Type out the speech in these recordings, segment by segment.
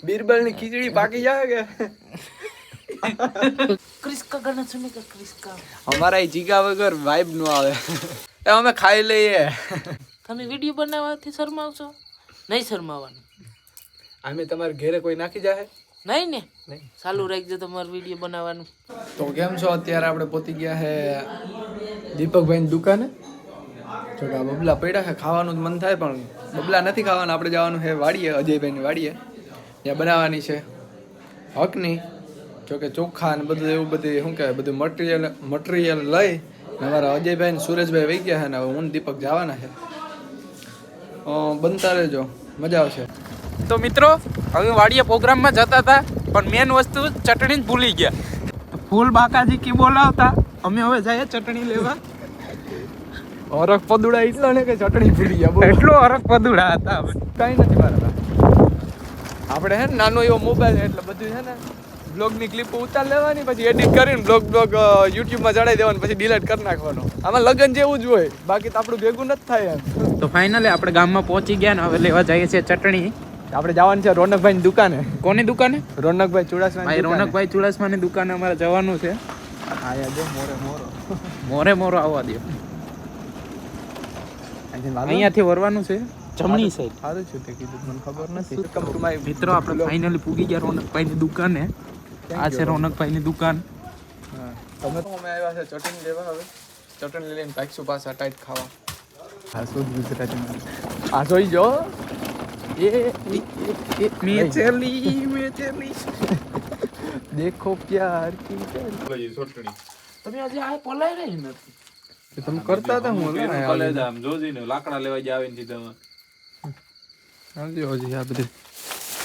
बीरबल ની ખીચડી પાકી જાય કે ક્રિસ્કા ગાના સુનેગા ક્રિસ્કા અમારા જીગા વગર વાઇબ નો આવે એ અમે ખાઈ લઈએ તમે વિડિયો બનાવવાથી શરમાવશો નહીં શરમાવાનું અમે તમાર ઘરે કોઈ નાખી જાય નહીં ને નહીં ચાલુ રાખજો તમારું વિડિયો બનાવવાનું તો કેમ છો અત્યારે આપણે પહોંચી ગયા હે દીપકભાઈ ની દુકાને જો કે બબલા પડ્યા છે ખાવાનું જ મન થાય પણ બબલા નથી ખાવાના આપણે જવાનું છે વાડીએ અજયભાઈ ની વાડીએ ત્યાં બનાવવાની છે હકની જો કે ચોખા ને બધું એવું બધું શું કહેવાય બધું મટીરિયલ લઈ અમારા અજયભાઈ ને સુરેશભાઈ વહી ગયા છે ને હવે હું દીપક જવાના છે બનતા રહેજો મજા આવશે તો મિત્રો હવે વાડીએ પ્રોગ્રામમાં જતા હતા પણ મેન વસ્તુ ચટણી જ ભૂલી ગયા ફૂલ બાકાજી કી બોલાવતા અમે હવે જઈએ ચટણી લેવા હરખ પદુડા એટલા ને કે ચટણી ભૂલી ગયા એટલો હરખ પદુડા હતા હવે કઈ નથી મારા આપણે હે ને નાનો એવો મોબાઈલ છે એટલે બધું છે ને બ્લોગની ક્લિપ ઉતાર લેવાની પછી એડિટ કરીને બ્લોગ યુટ્યુબમાં ચડાવી દેવાનું પછી ડિલીટ કરી નાખવાનો આમાં લગન જેવું જ હોય બાકી તો આપણું ભેગું નથી થાય એમ તો ફાઇનલી આપણે ગામમાં પહોંચી ગયા ને હવે લેવા જઈએ છીએ ચટણી આપણે જવાનું છે રોનકભાઈની દુકાને કોની દુકાને રોનકભાઈ ચુડાસમા ભાઈ રોનકભાઈ ચુડાસમાની દુકાને અમારે જવાનું છે આયા જો મોરે મોરો આવવા દો અહીંયાથી વરવાનું છે જમણી સાઈડ સારું છે તે કીધું મને ખબર નથી મિત્રો આપણે ફાઇનલી પૂગી ગયા રોનકભાઈની દુકાને આ છે રોનકભાઈની દુકાન તમે તો અમે આવ્યા છે ચટણી લેવા હવે ચટણી લઈને પાકશું પાછા ટાઈટ ખાવા હા શું ગુજરાતી આ જોઈ જો देखो प्यार की તમે આજે આ પલાય રહી નથી તમે કરતા હતા હું કોલેજ આમ જોજીને લાકડા લેવા જ આવે ને તમે આવજો હજી આ બધું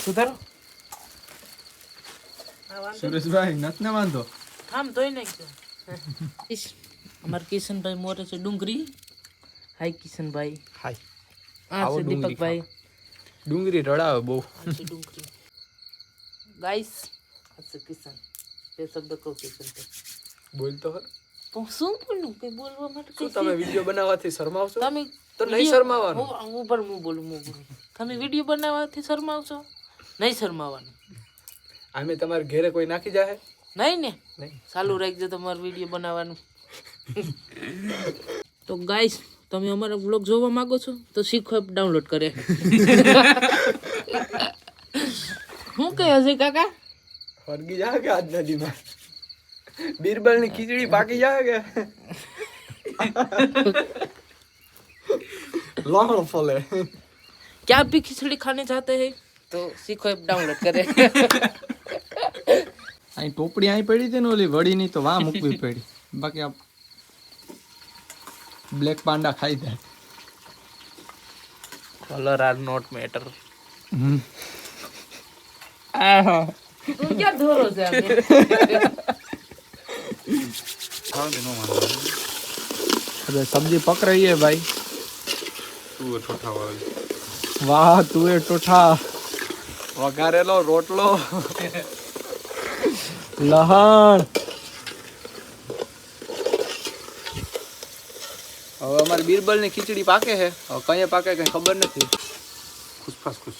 સુધારો સુરેશભાઈ નત ને વાંધો આમ ધોઈ નાખજો અમાર કિશનભાઈ મોરે છે ડુંગરી હાય કિશનભાઈ હાય આ છે દીપકભાઈ ડુંગળી રડાવે બહુ આ છે ડુંગરી ગાઈસ આ છે કિશન બે શબ્દ કહો કિશન બોલતો હર તો શું બોલું કઈ બોલવા માટે શું તમે વિડિયો બનાવવાથી શરમાવશો તમે તો નહીં શરમાવાનું હું બોલું તમે વિડિયો બનાવવાથી શરમાવશો નહીં શરમાવાનું આમે તમારા ઘરે કોઈ નાખી જાય નહીં ને નહીં ચાલુ રાખજો તમારું વિડિયો બનાવવાનું તો ગાઈસ તમે અમારા વ્લોગ જોવા માંગો છો તો શીખો એપ ડાઉનલોડ કરે હું કહે હશે કાકા ફરગી જાય કે આજ નદીમાં बीरबल ની ખીચડી પાકી જાય કે लाहड़ फले क्या आप भी खिचड़ी खाने चाहते हैं तो सीखो ऐप डाउनलोड करें અહીં ટોપડી અહીં પડી હતી ને ઓલી વડી ની તો વાહ મૂકવી પડી બાકી આ બ્લેક પાંડા ખાઈ જાય कलर आर नॉट मैटर तुम क्या धोरो से अरे सब्जी पक रही है भाई તું ઠોઠા વાળી वाह तुए टोठा वघारेलो रोटलो लहण હવે અમારી બીરબલ ની ખીચડી પાકે છે હવે કઈ પાકે કઈ ખબર નથી ખુશફાસ ખુશ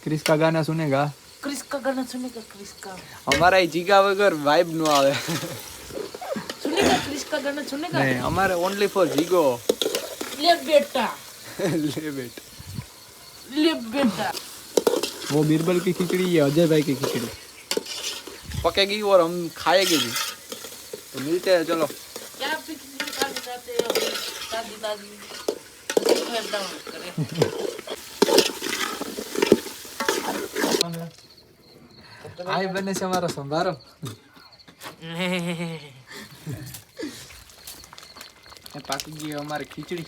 ક્રિસ કા ગાના સુનેગા क्रिस का गाना सुनेगा क्रिस का અમારા જીગા વગર વાઇબ નો આવે सुनेगा क्रिस का गाना सुनेगा નહીં અમારે ઓન્લી ફોર જીગો ले बेटा ले बेट ले बेटा वो बीरबल की खिचड़ी ये अजय भाई की खिचड़ी पकेगी और हम खाएंगे भी तो मिलते हैं चलो क्या आप भी खिचड़ी खाना चाहते हो दादी दादी सीखो ऐप डाउनलोड करें आए बने से हमारा संभारो पाकी गई हमारी खिचड़ी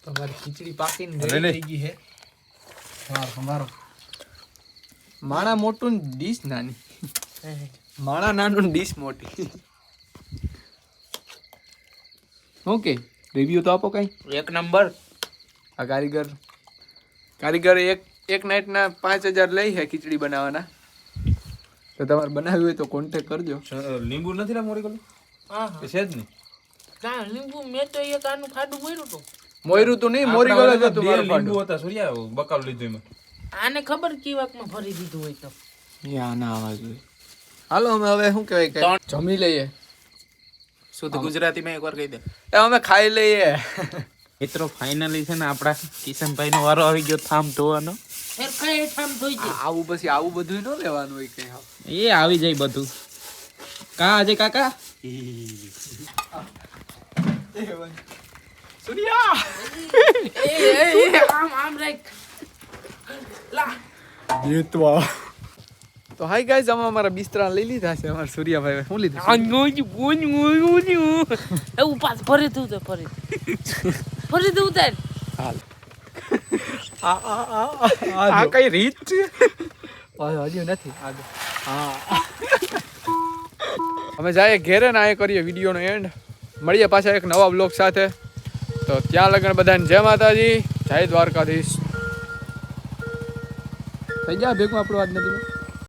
तो हमारी खिचड़ी पाकी रेडी થઈ ગઈ है સંભારો માણા મોટું ડીશ નાની માણા નાનું ડીશ મોટી ઓકે રિવ્યુ તો આપો કઈ एक नंबर આ કારીગર એક નાઈટ ના 5000 લઈ છે ખીચડી બનાવવાના તો તમારે બનાવવી હોય તો કોન્ટેક્ટ કરજો લીંબુ નથી ને મોરી ગલું हाँ કે છે જ નહીં ના લીંબુ મેં તો એક આનું ખાડું ભર્યું હતું મોયરું તું નહીં, મોરી ગળે જ હતું મારું લીંબુ ફાટું. હતા સૂર્યા બકાલ લીધું એમાં. આને ખબર કેવાકમાં ભરી દીધું હોય તો યા ના આવવા જોઈએ. હાલો અમે હવે શું કહેવાય કે જમી લઈએ. શુદ્ધ ગુજરાતીમાં એકવાર કહી દે. એ અમે ખાઈ લઈએ. મિત્રો ફાઇનલી છે ને આપણા કિશનભાઈ નો વારો આવી ગયો થામ ધોવાનો. ફેર કઈ ઠામ ધોઈ દે આવું પછી આવું બધું ન લેવાનું હોય કઈ. એ આવી જાય બધું. કા અજય કાકા સૂર્યા આમ રાખ લા જીતવા. તો હાય ગાઈઝ, અમે અમારા બિસ્તરા લઈ લીધા છે. અમારા સૂર્યાભાઈ શું લીધું? એવું પાછ ફરી દઉં તો ફરી દઉં તાર હાલ. આ કઈ રીત છે? હજી નથી. હા અમે જાય ઘેરે ને આ કરીએ વિડીયોનો એન્ડ. મળીએ પાછા એક નવા બ્લોગ સાથે. તો ત્યાં લગન બધાને જય માતાજી, જય દ્વારકાધીશ. થઈ ગયા ભેગું આપણું આજ નથી.